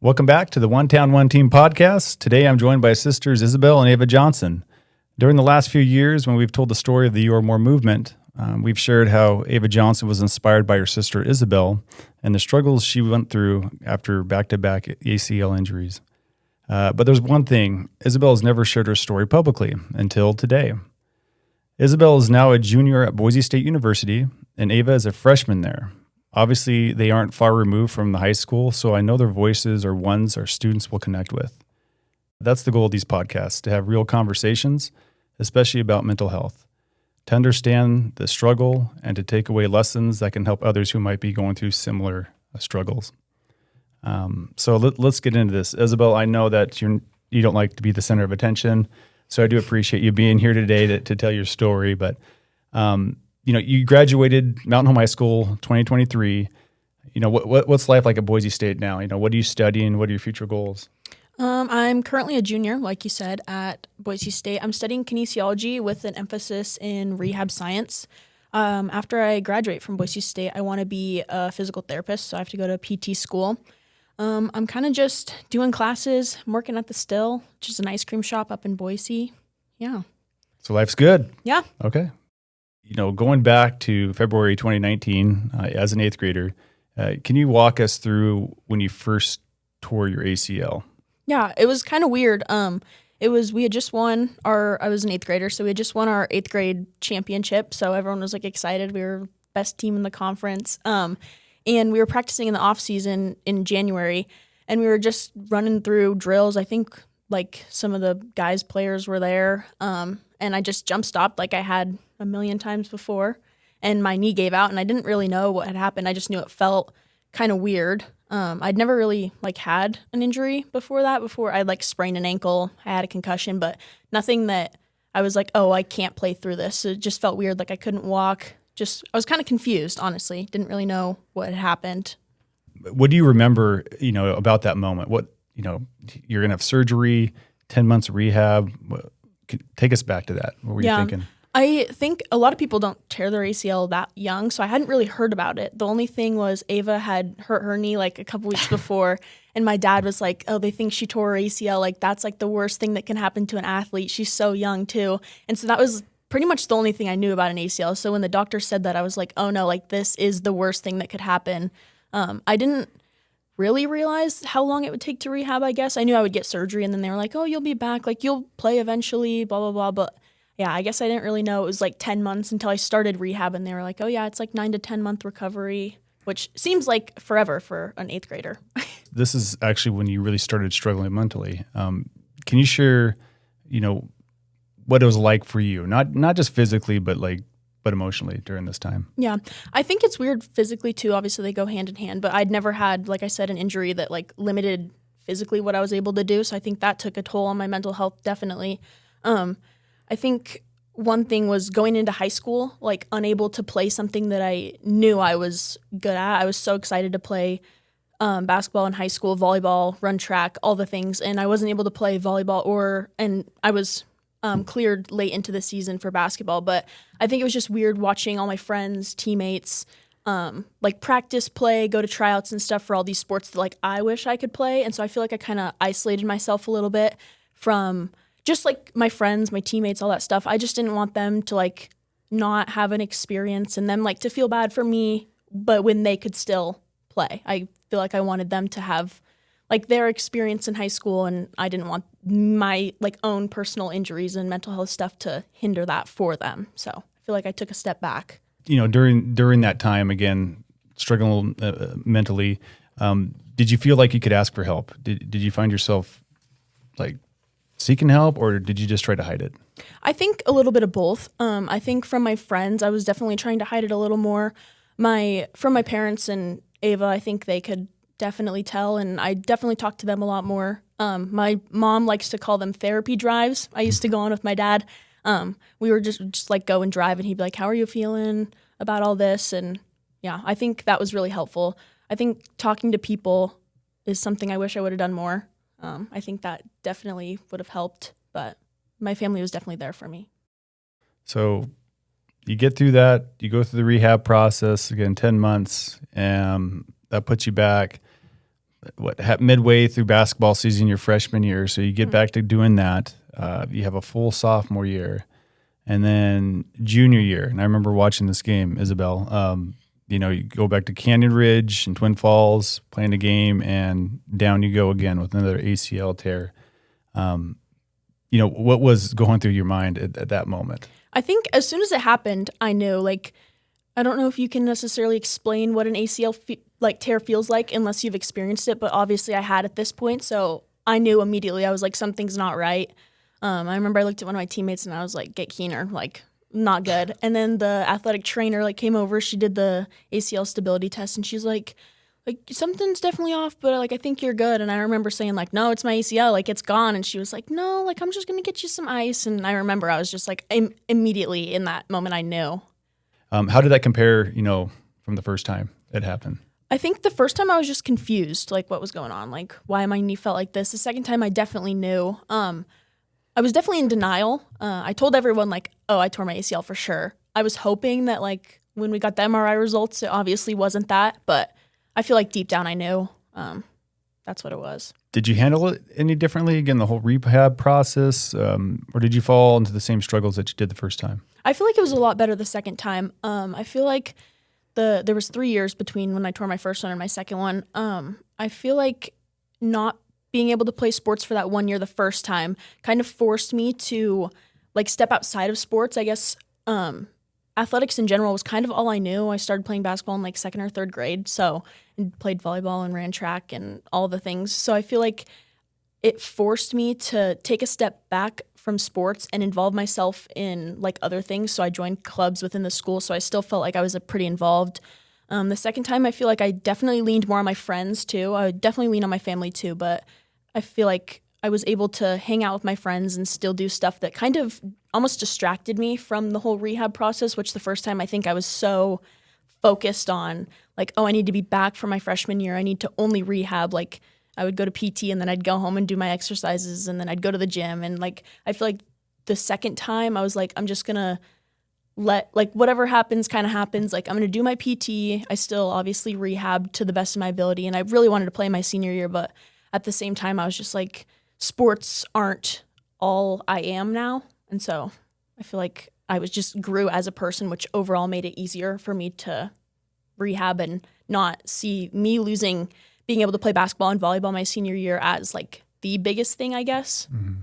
Welcome back to the One Town, One Team podcast. Today I'm joined by sisters Isabelle and Ava Johnson. During the last few years, when we've told the story of the You Are More movement, we've shared how Ava Johnson was inspired by her sister Isabelle and the struggles she went through after back-to-back ACL injuries. But there's one thing, Isabelle has never shared her story publicly until today. Isabelle is now a junior at Boise State University, and Ava is a freshman there. Obviously, they aren't far removed from the high school, so I know their voices are ones our students will connect with. That's the goal of these podcasts, to have real conversations, especially about mental health, to understand the struggle and to take away lessons that can help others who might be going through similar struggles. So let's get into this. Isabelle, I know that you don't like to be the center of attention, so I do appreciate you being here today to tell your story, but you graduated Mountain Home High School 2023. What's life like at Boise State now? What are you studying? What are your future goals? I'm currently a junior, like you said, at Boise State. I'm studying kinesiology with an emphasis in rehab science. After I graduate from Boise State, I want to be a physical therapist, so I have to go to PT school. I'm kind of just doing classes. I'm working at the Still, which is an ice cream shop up in Boise. Yeah. So life's good. Yeah. Okay. Going back to February 2019 as an eighth grader, can you walk us through when you first tore your ACL? Yeah, it was kind of weird. We had just won I was an eighth grader, so we had just won our eighth grade championship. So everyone was excited. We were best team in the conference. And we were practicing in the off season in January, and we were just running through drills. I think some of the guys' players were there. And I just jump stopped like I had a million times before, and my knee gave out, and I didn't really know what had happened. I just knew it felt kind of weird. I'd never really had an injury before that. Before I'd sprained an ankle, I had a concussion, but nothing that I was oh, I can't play through this. It just felt weird, I couldn't walk. I was kind of confused, honestly. Didn't really know what had happened. What do you remember, about that moment? What, you're going to have surgery, 10 months of rehab. Take us back to that. What were you thinking? I think a lot of people don't tear their ACL that young, so I hadn't really heard about it. The only thing was Ava had hurt her knee a couple weeks before, and my dad was oh, they think she tore her ACL. That's the worst thing that can happen to an athlete. She's so young too. And so that was pretty much the only thing I knew about an ACL. So when the doctor said that, I was oh no, this is the worst thing that could happen. I didn't really realize how long it would take to rehab, I guess. I knew I would get surgery, and then they were oh, you'll be back. You'll play eventually, blah, blah, blah. But yeah, I guess I didn't really know it was 10 months until I started rehab, and they were oh yeah, it's 9 to 10 month recovery, which seems like forever for an eighth grader. This is actually when you really started struggling mentally. Can you share, what it was like for you? Not just physically, but emotionally during this time. Yeah, I think it's weird physically too. Obviously, they go hand in hand, but I'd never had, like I said, an injury that limited physically what I was able to do. So I think that took a toll on my mental health, definitely. I think one thing was going into high school, unable to play something that I knew I was good at. I was so excited to play basketball in high school, volleyball, run track, all the things, and I wasn't able to play volleyball and I was cleared late into the season for basketball. But I think it was just weird watching all my friends, teammates, practice, play, go to tryouts and stuff for all these sports that I wish I could play. And so I feel I kind of isolated myself a little bit from just my friends, my teammates, all that stuff. I just didn't want them to not have an experience and them to feel bad for me, but when they could still play. I feel I wanted them to have their experience in high school, and I didn't want my own personal injuries and mental health stuff to hinder that for them. So I feel I took a step back. During that time, again, struggling mentally, did you feel you could ask for help? Did you find yourself seeking help, or did you just try to hide it? I think a little bit of both. I think from my friends, I was definitely trying to hide it a little more. From my parents and Ava, I think they could definitely tell, and I definitely talked to them a lot more. My mom likes to call them therapy drives. I used to go on with my dad. We were just go and drive, and he'd be how are you feeling about all this? And yeah, I think that was really helpful. I think talking to people is something I wish I would have done more. I think that definitely would have helped, but my family was definitely there for me. So you get through that, you go through the rehab process, again, 10 months, and that puts you back midway through basketball season, your freshman year. So you get back to doing that. You have a full sophomore year, and then junior year. And I remember watching this game, Isabelle. You go back to Canyon Ridge and Twin Falls, playing a game, and down you go again with another ACL tear. What was going through your mind at that moment? I think as soon as it happened, I knew, I don't know if you can necessarily explain what an ACL tear feels like unless you've experienced it, but obviously I had at this point, so I knew immediately. I was like, something's not right. I remember I looked at one of my teammates and I was like, get keener, not good. And then the athletic trainer came over. She did the ACL stability test, and she's like something's definitely off, but I think you're good. And I remember saying no, it's my ACL, it's gone. And she was like, no, I'm just gonna get you some ice. And I remember I was just immediately in that moment I knew. How did that compare, from the first time it happened? I think the first time I was just confused, what was going on, why my knee felt like this. The second time I definitely knew. I was definitely in denial. I told everyone oh, I tore my ACL for sure. I was hoping that when we got the MRI results, it obviously wasn't that, but I feel like deep down I knew that's what it was. Did you handle it any differently, again, the whole rehab process, or did you fall into the same struggles that you did the first time? I feel like it was a lot better the second time. I feel like there was 3 years between when I tore my first one and my second one. I feel like not being able to play sports for that 1 year the first time kind of forced me to step outside of sports. I guess athletics in general was kind of all I knew. I started playing basketball in second or third grade, and played volleyball and ran track and all the things. So I feel like it forced me to take a step back from sports and involve myself in other things. So I joined clubs within the school, so I still felt like I was pretty involved. The second time, I feel like I definitely leaned more on my friends too. I would definitely lean on my family too, but I feel like I was able to hang out with my friends and still do stuff that kind of almost distracted me from the whole rehab process, which the first time I think I was so focused on oh, I need to be back for my freshman year. I need to only rehab. I would go to PT and then I'd go home and do my exercises and then I'd go to the gym. And I feel like the second time I was I'm just going to let whatever happens kind of happens. I'm going to do my PT. I still obviously rehab to the best of my ability. And I really wanted to play my senior year, but at the same time I was just sports aren't all I am now. And so I feel like I was just grew as a person, which overall made it easier for me to rehab and not see me losing being able to play basketball and volleyball my senior year as the biggest thing, I guess. Mm-hmm.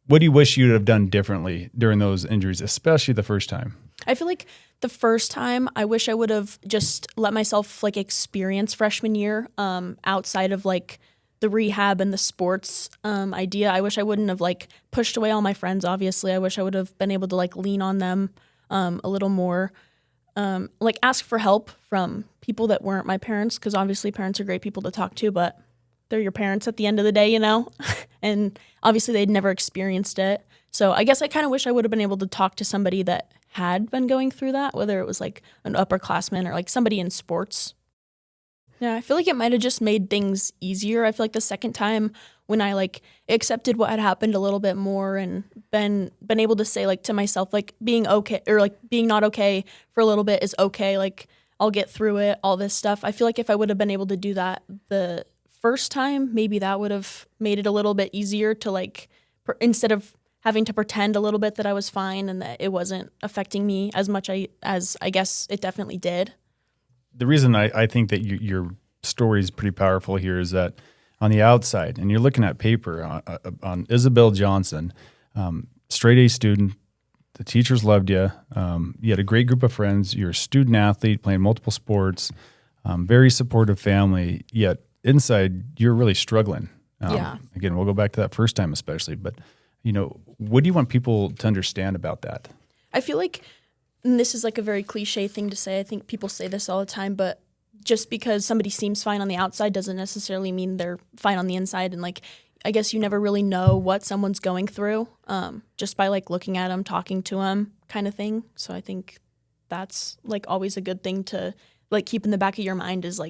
What do you wish you'd have done differently during those injuries, especially the first time? I feel like the first time I wish I would have just let myself experience freshman year outside of the rehab and the sports idea. I wish I wouldn't have pushed away all my friends, obviously. I wish I would have been able to lean on them a little more. Ask for help from people that weren't my parents, because obviously parents are great people to talk to, but they're your parents at the end of the day, and obviously they'd never experienced it. So I guess I kind of wish I would have been able to talk to somebody that had been going through that, whether it was an upperclassman or somebody in sports. Yeah, I feel like it might have just made things easier. I feel like the second time when I accepted what had happened a little bit more and been able to say to myself being okay or being not okay for a little bit is okay. I'll get through it, all this stuff. I feel like if I would have been able to do that the first time, maybe that would have made it a little bit easier to instead of having to pretend a little bit that I was fine and that it wasn't affecting me as much as I guess it definitely did. The reason I think that your story is pretty powerful here is that on the outside, and you're looking at paper on Isabelle Johnson, straight A student, the teachers loved you, you had a great group of friends, you're a student athlete playing multiple sports, very supportive family, yet inside you're really struggling. Yeah. Again, we'll go back to that first time especially, but what do you want people to understand about that? I feel like, and this is a very cliche thing to say, I think people say this all the time, but just because somebody seems fine on the outside doesn't necessarily mean they're fine on the inside. And I guess you never really know what someone's going through just by looking at them, talking to them kind of thing. So I think that's always a good thing to keep in the back of your mind is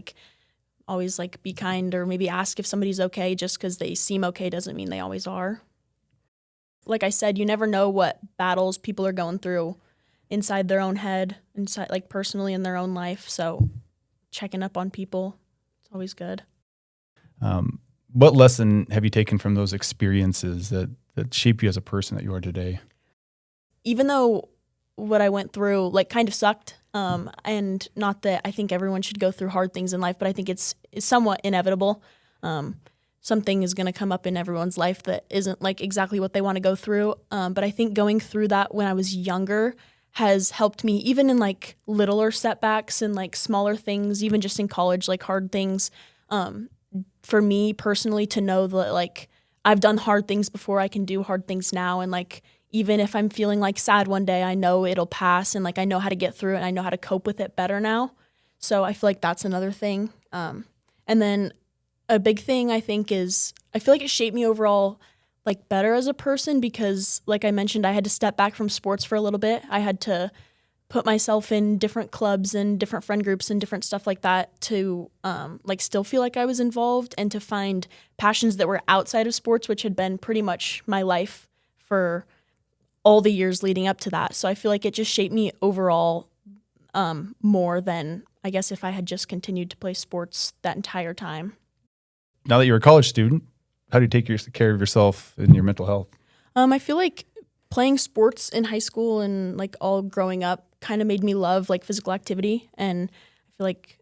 always be kind, or maybe ask if somebody's okay. Just because they seem okay doesn't mean they always are. Like I said, you never know what battles people are going through inside their own head, inside personally in their own life. So checking up on people, it's always good. What lesson have you taken from those experiences that shape you as a person that you are today? Even though what I went through like kind of sucked, and not that I think everyone should go through hard things in life, but I think it's somewhat inevitable. Something is going to come up in everyone's life that isn't like exactly what they want to go through. But I think going through that when I was younger has helped me, even in like littler setbacks and like smaller things, even just in college, like hard things. For me personally, to know that like I've done hard things before, I can do hard things now, and like even if I'm feeling like sad one day, I know it'll pass, and like I know how to get through it, and I know how to cope with it better now. So I feel like that's another thing. And then a big thing I think is I feel like it shaped me overall like better as a person, because like I mentioned, I had to step back from sports for a little bit. I had to put myself in different clubs and different friend groups and different stuff like that to like still feel like I was involved, and to find passions that were outside of sports, which had been pretty much my life for all the years leading up to that. So I feel like it just shaped me overall more than I guess if I had just continued to play sports that entire time. Now that you're a college student, how do you take care of yourself and your mental health? I feel like playing sports in high school and like all growing up kind of made me love like physical activity, and I feel like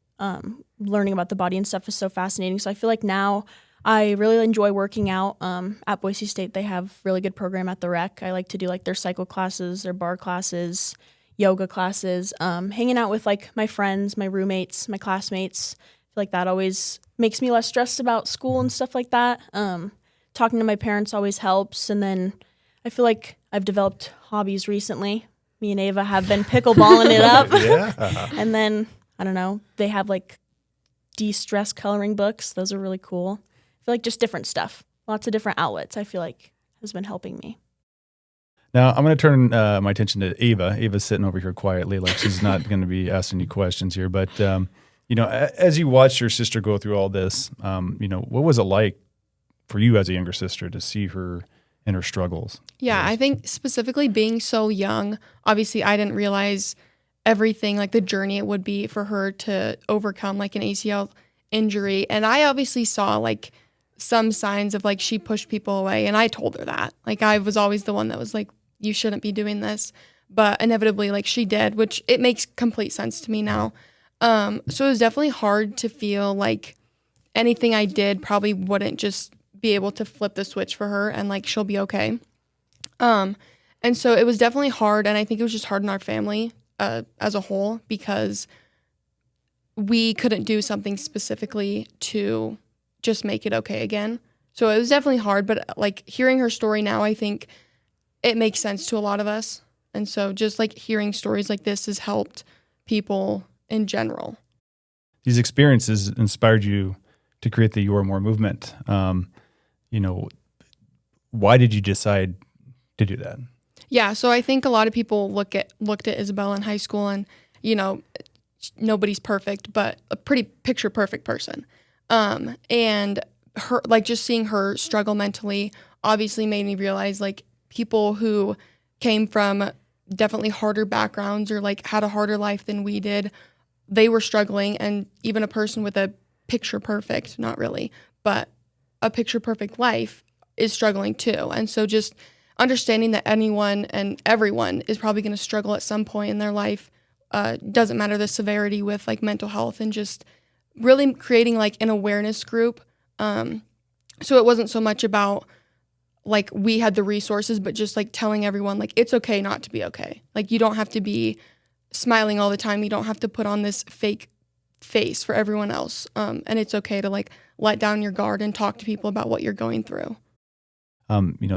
learning about the body and stuff is so fascinating. So I feel like now I really enjoy working out. At Boise State, they have really good program at the rec. I like to do like their cycle classes, their bar classes, yoga classes, hanging out with like my friends, my roommates, my classmates. I feel like that always makes me less stressed about school and stuff like that. Talking to my parents always helps. And then I feel like I've developed hobbies recently. Me and Ava have been pickleballing it up. Yeah. And then, I don't know, they have like de-stress coloring books. Those are really cool. I feel like just different stuff. Lots of different outlets, I feel like, has been helping me. Now, I'm going to turn my attention to Ava. Ava's sitting over here quietly, like she's not going to be asking any questions here. But, as you watched your sister go through all this, what was it like for you as a younger sister to see her and her struggles? Yeah, I think specifically being so young, obviously I didn't realize everything, like the journey it would be for her to overcome like an ACL injury. And I obviously saw like some signs of like she pushed people away, and I told her that. Like I was always the one that was like, you shouldn't be doing this. But inevitably like she did, which it makes complete sense to me now. So it was definitely hard to feel like anything I did probably wouldn't just be able to flip the switch for her and like she'll be okay. And so it was definitely hard, and I think it was just hard in our family as a whole, because we couldn't do something specifically to just make it okay again. So it was definitely hard, but like hearing her story now, I think it makes sense to a lot of us. And so just like hearing stories like this has helped people in general. These experiences inspired you to create the You Are More movement. Why did you decide to do that? Yeah, so I think a lot of people looked at Isabelle in high school, and nobody's perfect, but a pretty picture perfect person. And her, like just seeing her struggle mentally obviously made me realize like people who came from definitely harder backgrounds or like had a harder life than we did, they were struggling. And even a person with a picture perfect, not really, but a picture perfect life is struggling too. And so just understanding that anyone and everyone is probably going to struggle at some point in their life, doesn't matter the severity with like mental health, and just really creating like an awareness group. So it wasn't so much about like we had the resources, but just like telling everyone like it's okay not to be okay. Like you don't have to be smiling all the time. You don't have to put on this fake face for everyone else. And it's okay to like let down your guard and talk to people about what you're going through.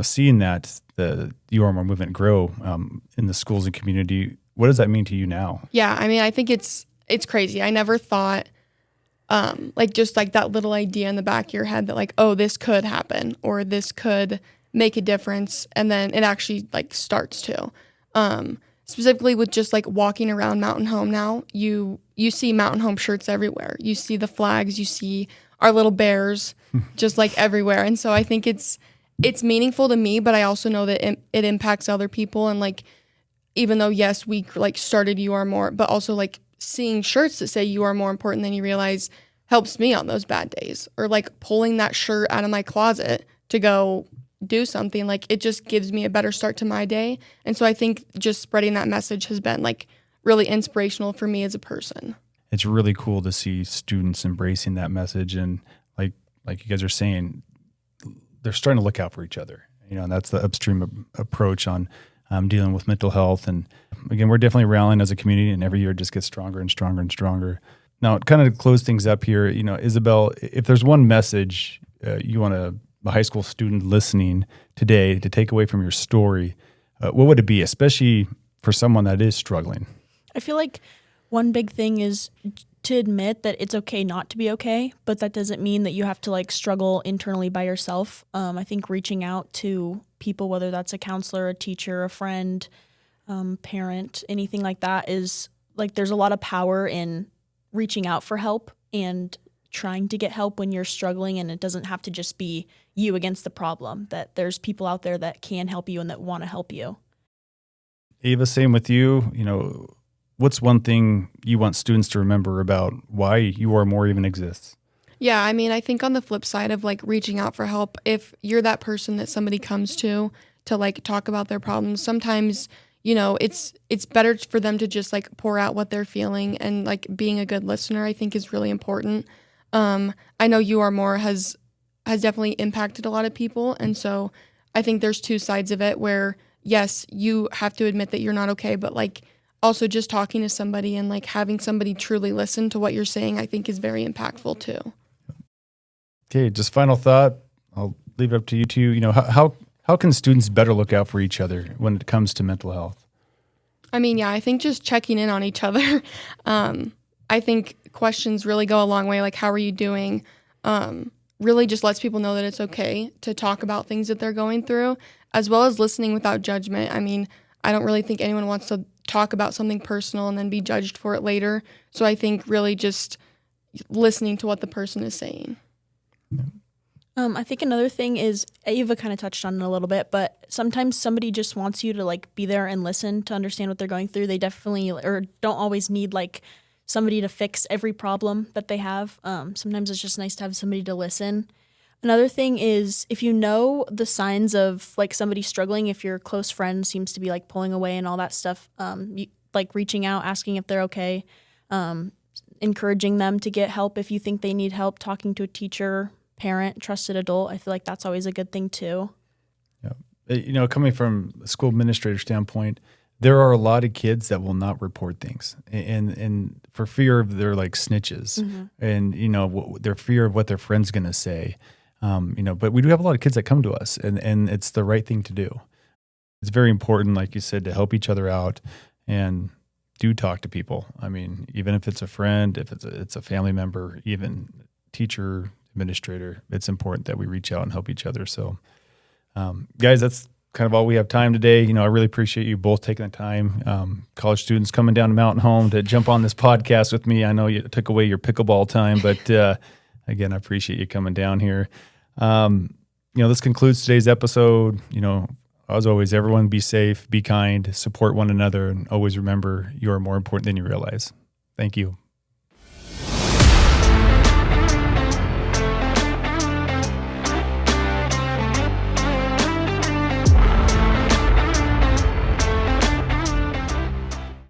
Seeing that the You Are More movement grow in the schools and community, what does that mean to you now? Yeah, I mean, I think it's crazy. I never thought just like that little idea in the back of your head that like, oh, this could happen or this could make a difference. And then it actually like starts to. Specifically with just like walking around Mountain Home now, you see Mountain Home shirts everywhere. You see the flags, you see our little bears just like everywhere. And so I think it's meaningful to me, but I also know that it impacts other people. And like, even though, yes, we like started You Are More, but also like seeing shirts that say you are more important than you realize helps me on those bad days, or like pulling that shirt out of my closet to go do something. Like it just gives me a better start to my day. And so I think just spreading that message has been like really inspirational for me as a person. It's really cool to see students embracing that message, and like you guys are saying, they're starting to look out for each other. And that's the upstream approach on dealing with mental health. And again, we're definitely rallying as a community, and every year it just gets stronger and stronger and stronger. Now, kind of to close things up here, Isabelle, if there's one message you want a high school student listening today to take away from your story, what would it be, especially for someone that is struggling? I feel like one big thing is to admit that it's okay not to be okay, but that doesn't mean that you have to like struggle internally by yourself. I think reaching out to people, whether that's a counselor, a teacher, a friend, parent, anything like that, is like there's a lot of power in reaching out for help and trying to get help when you're struggling, and it doesn't have to just be you against the problem, that there's people out there that can help you and that want to help you. Ava, same with you. What's one thing you want students to remember about why You Are More even exists? Yeah, I mean, I think on the flip side of like reaching out for help, if you're that person that somebody comes to like talk about their problems, sometimes, it's better for them to just like pour out what they're feeling, and like being a good listener, I think, is really important. I know You Are More has definitely impacted a lot of people. And so I think there's two sides of it where, yes, you have to admit that you're not okay, but like also just talking to somebody and like having somebody truly listen to what you're saying, I think is very impactful too. Okay, just final thought. I'll leave it up to you two. How can students better look out for each other when it comes to mental health? I mean, yeah, I think just checking in on each other. I think questions really go a long way. Like, how are you doing? Really just lets people know that it's okay to talk about things that they're going through, as well as listening without judgment. I mean, I don't really think anyone wants to talk about something personal and then be judged for it later. So I think really just listening to what the person is saying. I think another thing is, Ava kind of touched on it a little bit, but sometimes somebody just wants you to like be there and listen to understand what they're going through. They definitely or don't always need like somebody to fix every problem that they have. Sometimes it's just nice to have somebody to listen. Another thing is, if you know the signs of like somebody struggling, if your close friend seems to be like pulling away and all that stuff, like reaching out, asking if they're okay, encouraging them to get help if you think they need help, talking to a teacher, parent, trusted adult. I feel like that's always a good thing too. Yeah. Coming from a school administrator standpoint, there are a lot of kids that will not report things, and for fear of their like snitches, and their fear of what their friend's going to say. But we do have a lot of kids that come to us, and it's the right thing to do. It's very important, like you said, to help each other out, and do talk to people. I mean, even if it's a friend, if it's a family member, even teacher, administrator, it's important that we reach out and help each other. So, guys, that's kind of all we have time today. I really appreciate you both taking the time. College students coming down to Mountain Home to jump on this podcast with me. I know you took away your pickleball time, but again, I appreciate you coming down here. This concludes today's episode. As always, everyone be safe, be kind, support one another, and always remember you are more important than you realize. Thank you.